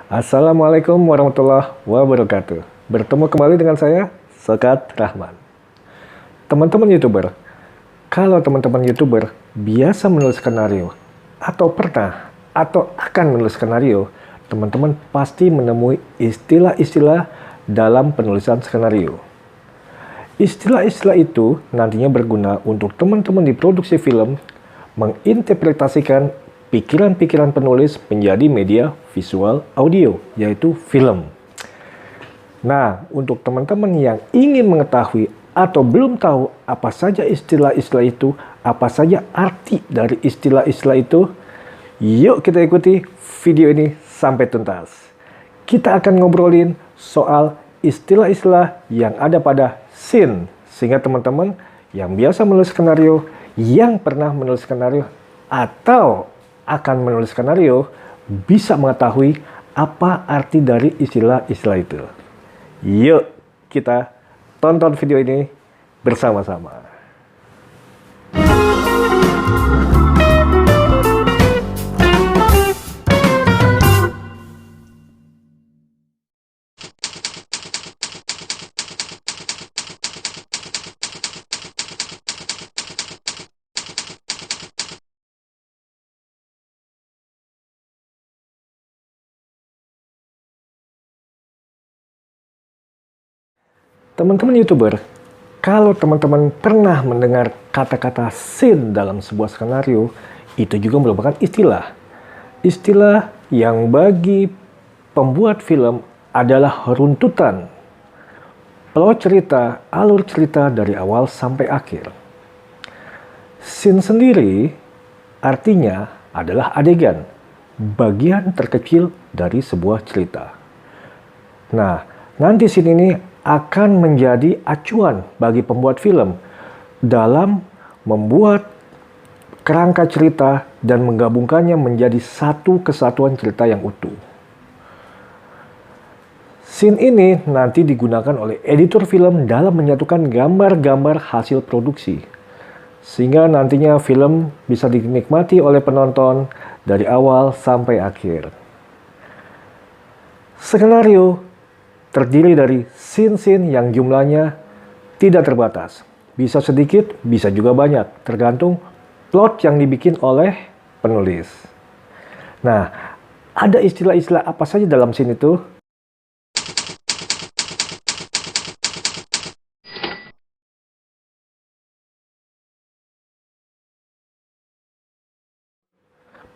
Assalamualaikum warahmatullahi wabarakatuh. Bertemu kembali dengan saya, Sokat Rahman. Teman-teman YouTuber, kalau teman-teman YouTuber biasa menulis skenario, atau pernah, atau akan menulis skenario, teman-teman pasti menemui istilah-istilah dalam penulisan skenario. Istilah-istilah itu nantinya berguna untuk teman-teman di produksi film menginterpretasikan pikiran-pikiran penulis menjadi media visual audio, yaitu film. Nah, untuk teman-teman yang ingin mengetahui atau belum tahu apa saja istilah-istilah itu, apa saja arti dari istilah-istilah itu, yuk kita ikuti video ini sampai tuntas. Kita akan ngobrolin soal istilah-istilah yang ada pada scene, sehingga teman-teman yang biasa menulis skenario, yang pernah menulis skenario, atau akan menulis skenario, bisa mengetahui apa arti dari istilah-istilah itu. Yuk kita tonton video ini bersama-sama. Teman-teman YouTuber, kalau teman-teman pernah mendengar kata-kata scene dalam sebuah skenario, itu juga merupakan istilah. Istilah yang bagi pembuat film adalah runtutan, plot cerita, alur cerita dari awal sampai akhir. Scene sendiri artinya adalah adegan, bagian terkecil dari sebuah cerita. Nah, nanti scene ini akan menjadi acuan bagi pembuat film dalam membuat kerangka cerita dan menggabungkannya menjadi satu kesatuan cerita yang utuh. Scene ini nanti digunakan oleh editor film dalam menyatukan gambar-gambar hasil produksi, sehingga nantinya film bisa dinikmati oleh penonton dari awal sampai akhir. Skenario terdiri dari scene-scene yang jumlahnya tidak terbatas. Bisa sedikit, bisa juga banyak, tergantung plot yang dibikin oleh penulis. Nah, ada istilah-istilah apa saja dalam scene itu?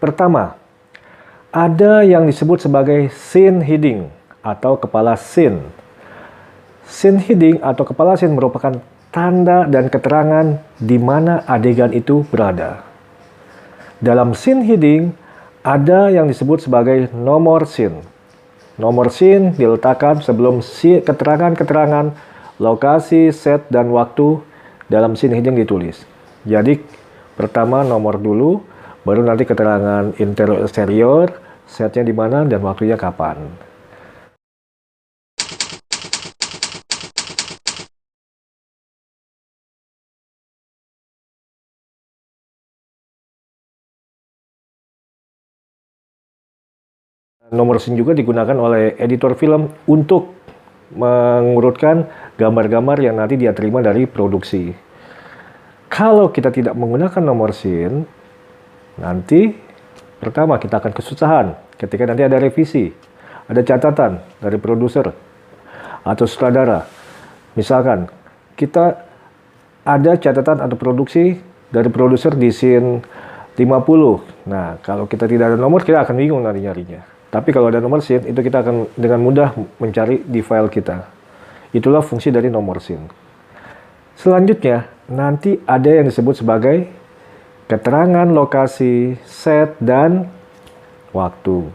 Pertama, ada yang disebut sebagai scene heading atau kepala scene. Scene heading atau kepala scene merupakan tanda dan keterangan di mana adegan itu berada. Dalam scene heading, ada yang disebut sebagai nomor scene. Nomor scene diletakkan sebelum keterangan-keterangan lokasi, set, dan waktu dalam scene heading ditulis. Jadi, pertama nomor dulu, baru nanti keterangan interior eksterior, setnya di mana, dan waktunya kapan. Nomor scene juga digunakan oleh editor film untuk mengurutkan gambar-gambar yang nanti dia terima dari produksi. Kalau kita tidak menggunakan nomor scene, nanti pertama kita akan kesusahan ketika nanti ada revisi, ada catatan dari produser atau sutradara. Misalkan kita ada catatan atau produksi dari produser di scene 50. Nah, kalau kita tidak ada nomor, kita akan bingung nanti nyarinya. Tapi kalau ada nomor scene, itu kita akan dengan mudah mencari di file kita. Itulah fungsi dari nomor scene. Selanjutnya, nanti ada yang disebut sebagai keterangan lokasi, set, dan waktu.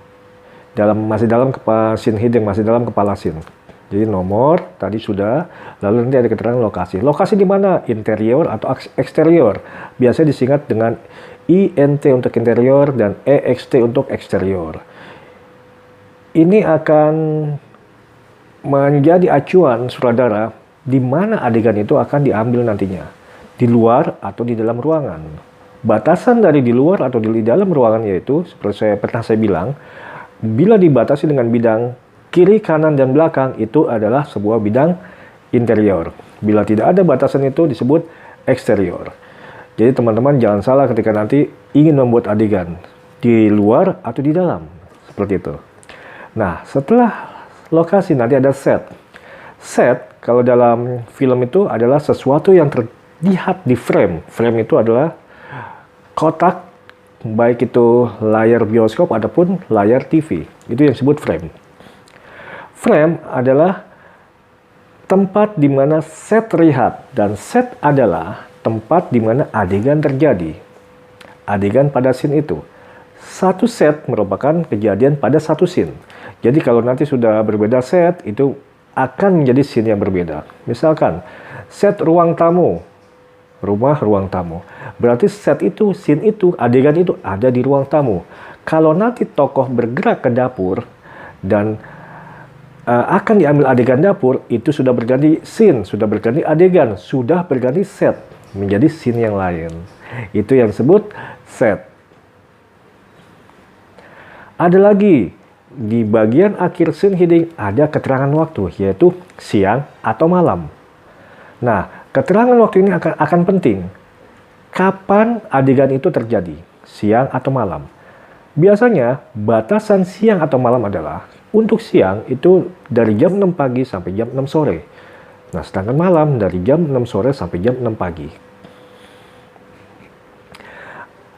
Masih dalam scene heading, masih dalam kepala scene. Jadi nomor, tadi sudah, lalu nanti ada keterangan lokasi. Lokasi di mana? Interior atau eksterior. Biasanya disingkat dengan INT untuk interior dan EXT untuk eksterior. Ini akan menjadi acuan sutradara di mana adegan itu akan diambil nantinya. Di luar atau di dalam ruangan. Batasan dari di luar atau di dalam ruangan yaitu, seperti pernah saya bilang, bila dibatasi dengan bidang kiri, kanan, dan belakang, itu adalah sebuah bidang interior. Bila tidak ada batasan itu disebut eksterior. Jadi teman-teman jangan salah ketika nanti ingin membuat adegan di luar atau di dalam. Seperti itu. Nah, setelah lokasi nanti ada set. Set, kalau dalam film itu adalah sesuatu yang terlihat di frame. Frame itu adalah kotak, baik itu layar bioskop ataupun layar TV. Itu yang disebut frame. Frame adalah tempat di mana set terlihat, dan set adalah tempat di mana adegan terjadi. Adegan pada scene itu. Satu set merupakan kejadian pada satu scene. Jadi kalau nanti sudah berbeda set, itu akan menjadi scene yang berbeda. Misalkan, set ruang tamu, rumah ruang tamu. Berarti set itu, scene itu, adegan itu ada di ruang tamu. Kalau nanti tokoh bergerak ke dapur dan akan diambil adegan dapur, itu sudah berganti scene, sudah berganti adegan, sudah berganti set menjadi scene yang lain. Itu yang disebut set. Ada lagi di bagian akhir scene heading ada keterangan waktu, yaitu siang atau malam. Nah, keterangan waktu ini akan penting. Kapan adegan itu terjadi, siang atau malam? Biasanya batasan siang atau malam adalah untuk siang itu dari jam 6 pagi sampai jam 6 sore. Nah, sedangkan malam dari jam 6 sore sampai jam 6 pagi.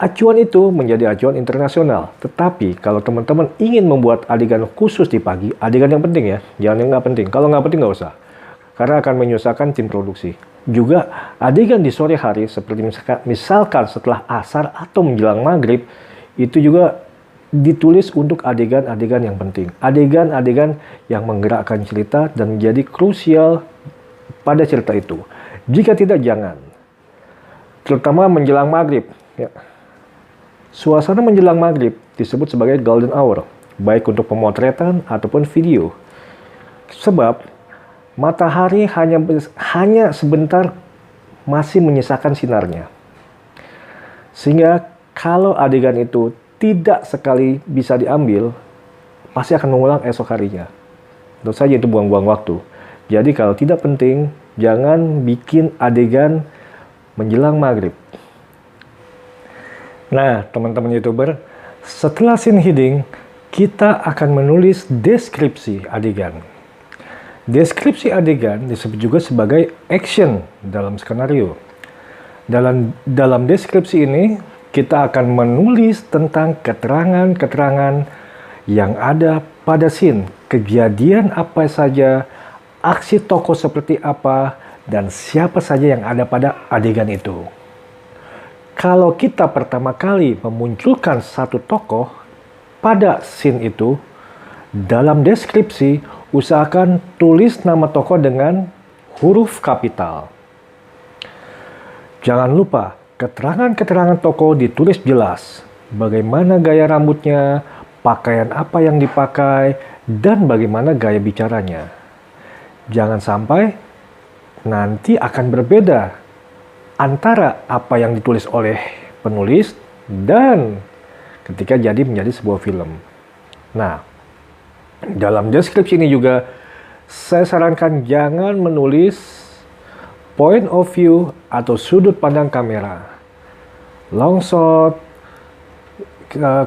Acuan itu menjadi acuan internasional. Tetapi kalau teman-teman ingin membuat adegan khusus di pagi, adegan yang penting ya, jangan yang nggak penting. Kalau nggak penting nggak usah, karena akan menyusahkan tim produksi. Juga adegan di sore hari, seperti misalkan setelah asar atau menjelang maghrib, itu juga ditulis untuk adegan-adegan yang penting. Adegan-adegan yang menggerakkan cerita dan menjadi krusial pada cerita itu. Jika tidak, jangan. Terutama menjelang maghrib. Ya. Suasana menjelang maghrib disebut sebagai golden hour, baik untuk pemotretan ataupun video. Sebab matahari hanya sebentar masih menyisakan sinarnya. Sehingga kalau adegan itu tidak sekali bisa diambil, pasti akan mengulang esok harinya. Tentu saja itu buang-buang waktu. Jadi kalau tidak penting, jangan bikin adegan menjelang maghrib. Nah, teman-teman YouTuber, setelah scene heading, kita akan menulis deskripsi adegan. Deskripsi adegan disebut juga sebagai action dalam skenario. Dalam deskripsi ini, kita akan menulis tentang keterangan-keterangan yang ada pada scene, kejadian apa saja, aksi tokoh seperti apa, dan siapa saja yang ada pada adegan itu. Kalau kita pertama kali memunculkan satu tokoh pada scene itu, dalam deskripsi, usahakan tulis nama tokoh dengan huruf kapital. Jangan lupa, keterangan-keterangan tokoh ditulis jelas. Bagaimana gaya rambutnya, pakaian apa yang dipakai, dan bagaimana gaya bicaranya. Jangan sampai nanti akan berbeda antara apa yang ditulis oleh penulis dan ketika jadi menjadi sebuah film. Nah, dalam deskripsi ini juga saya sarankan jangan menulis point of view atau sudut pandang kamera. Long shot,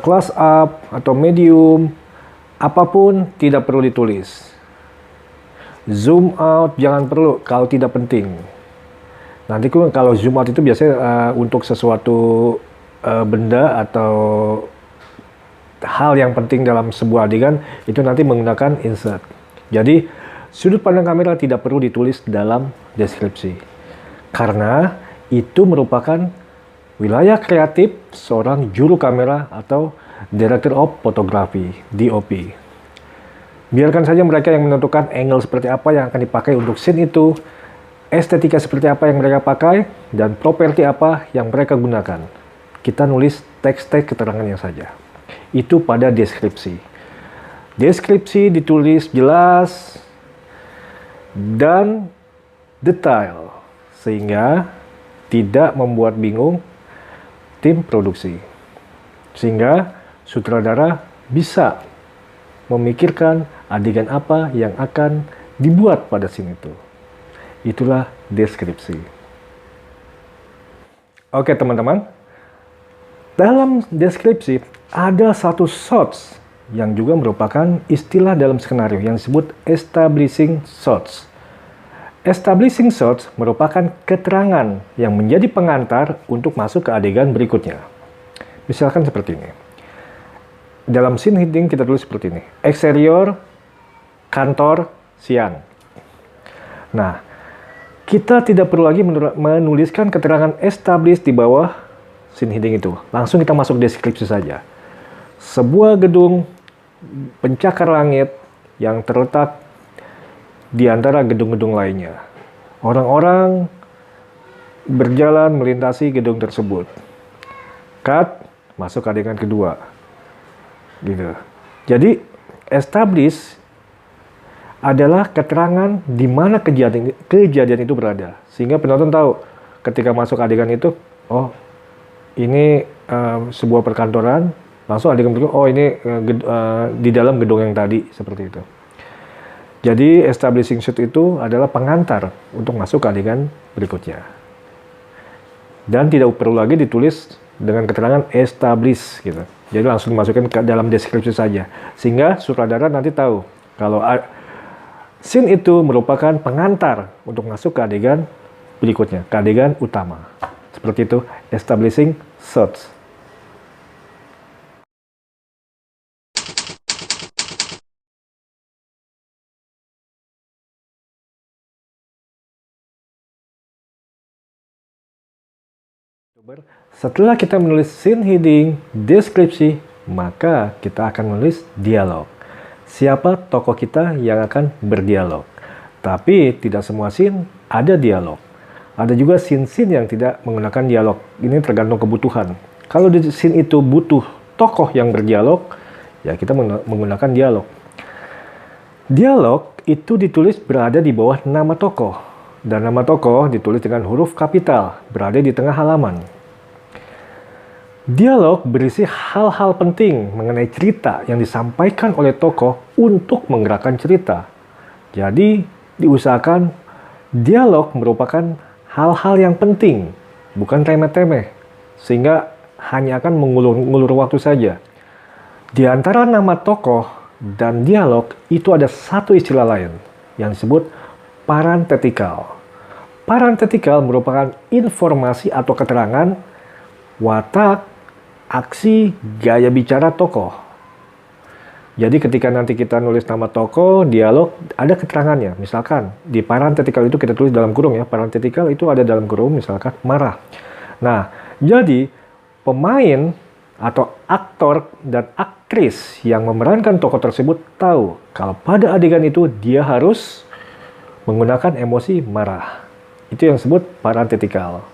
close up atau medium, apapun tidak perlu ditulis. Zoom out jangan perlu kalau tidak penting. Nanti kalau zoom out itu biasanya untuk sesuatu benda atau hal yang penting dalam sebuah adegan, itu nanti menggunakan insert. Jadi sudut pandang kamera tidak perlu ditulis dalam deskripsi, karena itu merupakan wilayah kreatif seorang juru kamera atau director of photography, DOP. Biarkan saja mereka yang menentukan angle seperti apa yang akan dipakai untuk scene itu, estetika seperti apa yang mereka pakai, dan properti apa yang mereka gunakan. Kita nulis teks-teks keterangannya saja. Itu pada deskripsi. Deskripsi ditulis jelas dan detail, sehingga tidak membuat bingung tim produksi. Sehingga sutradara bisa memikirkan adegan apa yang akan dibuat pada scene itu. Itulah deskripsi. Oke teman-teman, dalam deskripsi ada satu shots yang juga merupakan istilah dalam skenario yang disebut establishing shots. Establishing shots merupakan keterangan yang menjadi pengantar untuk masuk ke adegan berikutnya. Misalkan seperti ini. Dalam scene heading kita tulis seperti ini. Eksterior, kantor, siang. Nah, kita tidak perlu lagi menuliskan keterangan establish di bawah scene heading itu. Langsung kita masuk deskripsi saja. Sebuah gedung pencakar langit yang terletak di antara gedung-gedung lainnya. Orang-orang berjalan melintasi gedung tersebut. Cut, masuk adegan kedua. Gitu. Jadi, establish adalah keterangan di mana kejadian itu berada. Sehingga penonton tahu ketika masuk adegan itu, oh ini sebuah perkantoran, langsung adegan berikutnya, oh ini di dalam gedung yang tadi, seperti itu. Jadi establishing shot itu adalah pengantar untuk masuk ke adegan berikutnya. Dan tidak perlu lagi ditulis dengan keterangan establish gitu. Jadi langsung dimasukkan ke dalam deskripsi saja. Sehingga sutradara nanti tahu kalau scene itu merupakan pengantar untuk masuk ke adegan berikutnya, ke adegan utama. Seperti itu, establishing shots. Setelah kita menulis scene heading, deskripsi, maka kita akan menulis dialog. Siapa tokoh kita yang akan berdialog. Tapi tidak semua scene ada dialog. Ada juga scene-scene yang tidak menggunakan dialog. Ini tergantung kebutuhan. Kalau di scene itu butuh tokoh yang berdialog, ya kita menggunakan dialog. Dialog itu ditulis berada di bawah nama tokoh. Dan nama tokoh ditulis dengan huruf kapital, berada di tengah halaman. Dialog berisi hal-hal penting mengenai cerita yang disampaikan oleh tokoh untuk menggerakkan cerita. Jadi, diusahakan dialog merupakan hal-hal yang penting, bukan remeh-temeh, sehingga hanya akan mengulur waktu saja. Di antara nama tokoh dan dialog itu ada satu istilah lain yang disebut parenthetikal. Parenthetikal merupakan informasi atau keterangan watak, aksi, gaya bicara tokoh. Jadi ketika nanti kita nulis nama tokoh, dialog, ada keterangannya. Misalkan di parenthetikal itu kita tulis dalam kurung ya. Parenthetikal itu ada dalam kurung, misalkan marah. Nah, jadi pemain atau aktor dan aktris yang memerankan tokoh tersebut tahu kalau pada adegan itu dia harus menggunakan emosi marah. Itu yang disebut parenthetikal.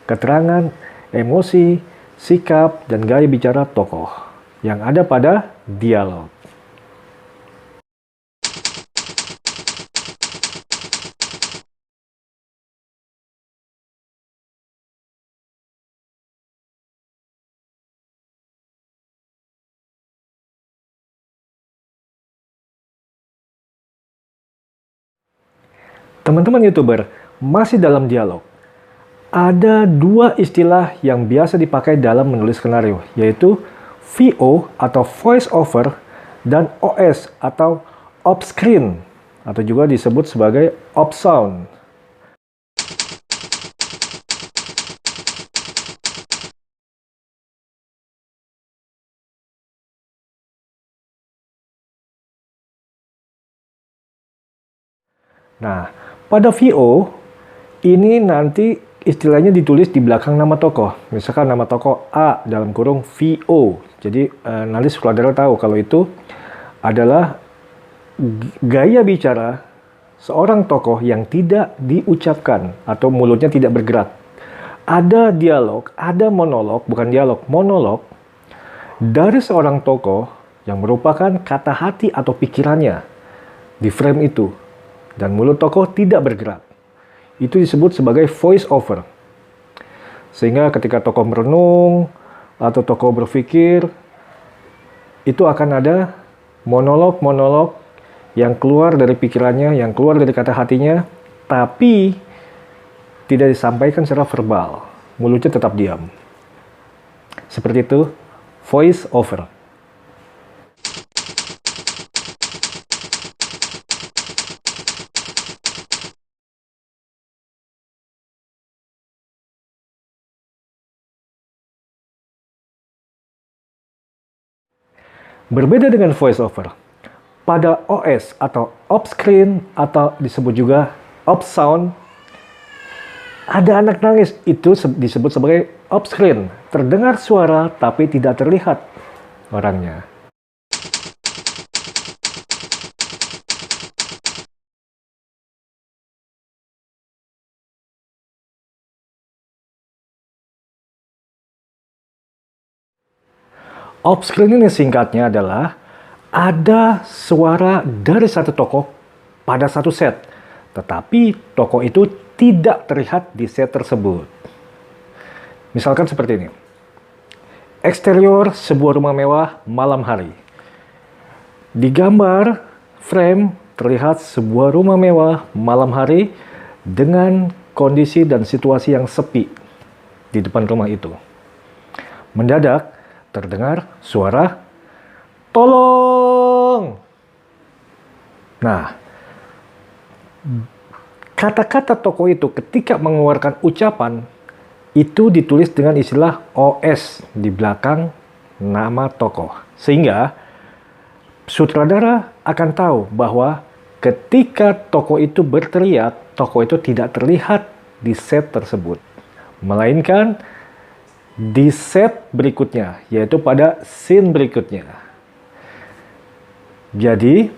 Keterangan, emosi, sikap, dan gaya bicara tokoh yang ada pada dialog. Teman-teman YouTuber, masih dalam dialog. Ada dua istilah yang biasa dipakai dalam menulis skenario, yaitu VO atau voice over dan OS atau off screen atau juga disebut sebagai off sound. Nah, pada VO ini nanti istilahnya ditulis di belakang nama tokoh. Misalkan nama tokoh A dalam kurung VO. Jadi nanti sutradara tahu kalau itu adalah gaya bicara seorang tokoh yang tidak diucapkan atau mulutnya tidak bergerak. Ada dialog, ada monolog, bukan dialog, monolog dari seorang tokoh yang merupakan kata hati atau pikirannya di frame itu. Dan mulut tokoh tidak bergerak. Itu disebut sebagai voice over. Sehingga ketika tokoh merenung atau tokoh berpikir, itu akan ada monolog-monolog yang keluar dari pikirannya, yang keluar dari kata hatinya, tapi tidak disampaikan secara verbal. Mulutnya tetap diam. Seperti itu, voice over. Berbeda dengan voice over, pada OS atau off screen atau disebut juga off sound, ada anak nangis, itu disebut sebagai off screen. Terdengar suara tapi tidak terlihat orangnya. Off screen ini singkatnya adalah ada suara dari satu tokoh pada satu set, tetapi tokoh itu tidak terlihat di set tersebut. Misalkan seperti ini. Eksterior sebuah rumah mewah malam hari. Di gambar frame terlihat sebuah rumah mewah malam hari dengan kondisi dan situasi yang sepi di depan rumah itu. Mendadak terdengar suara "tolong". Nah, kata-kata tokoh itu ketika mengeluarkan ucapan itu ditulis dengan istilah OS di belakang nama tokoh. Sehingga sutradara akan tahu bahwa ketika tokoh itu berteriak, tokoh itu tidak terlihat di set tersebut. Melainkan di set berikutnya, yaitu pada scene berikutnya. Jadi,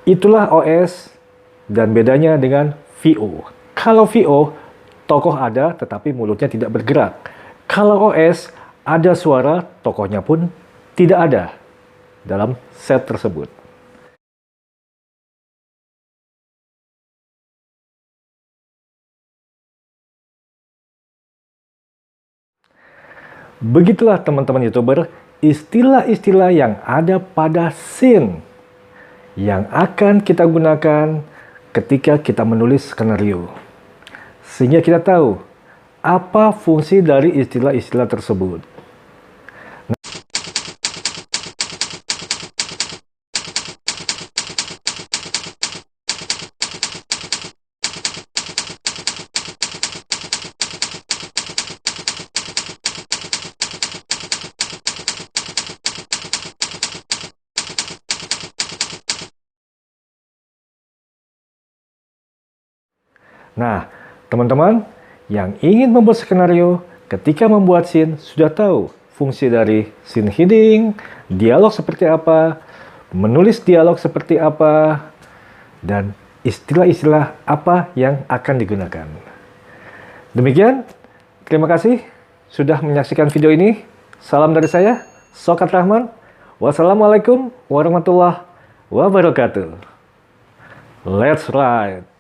itulah OS dan bedanya dengan VO. Kalau VO, tokoh ada tetapi mulutnya tidak bergerak. Kalau OS, ada suara, tokohnya pun tidak ada dalam set tersebut. Begitulah teman-teman YouTuber, istilah-istilah yang ada pada scene yang akan kita gunakan ketika kita menulis skenario. Sehingga kita tahu apa fungsi dari istilah-istilah tersebut. Nah, teman-teman yang ingin membuat skenario, ketika membuat scene sudah tahu fungsi dari scene heading, dialog seperti apa, menulis dialog seperti apa, dan istilah-istilah apa yang akan digunakan. Demikian, terima kasih sudah menyaksikan video ini. Salam dari saya, Sokat Rahman. Wassalamualaikum warahmatullahi wabarakatuh. Let's ride!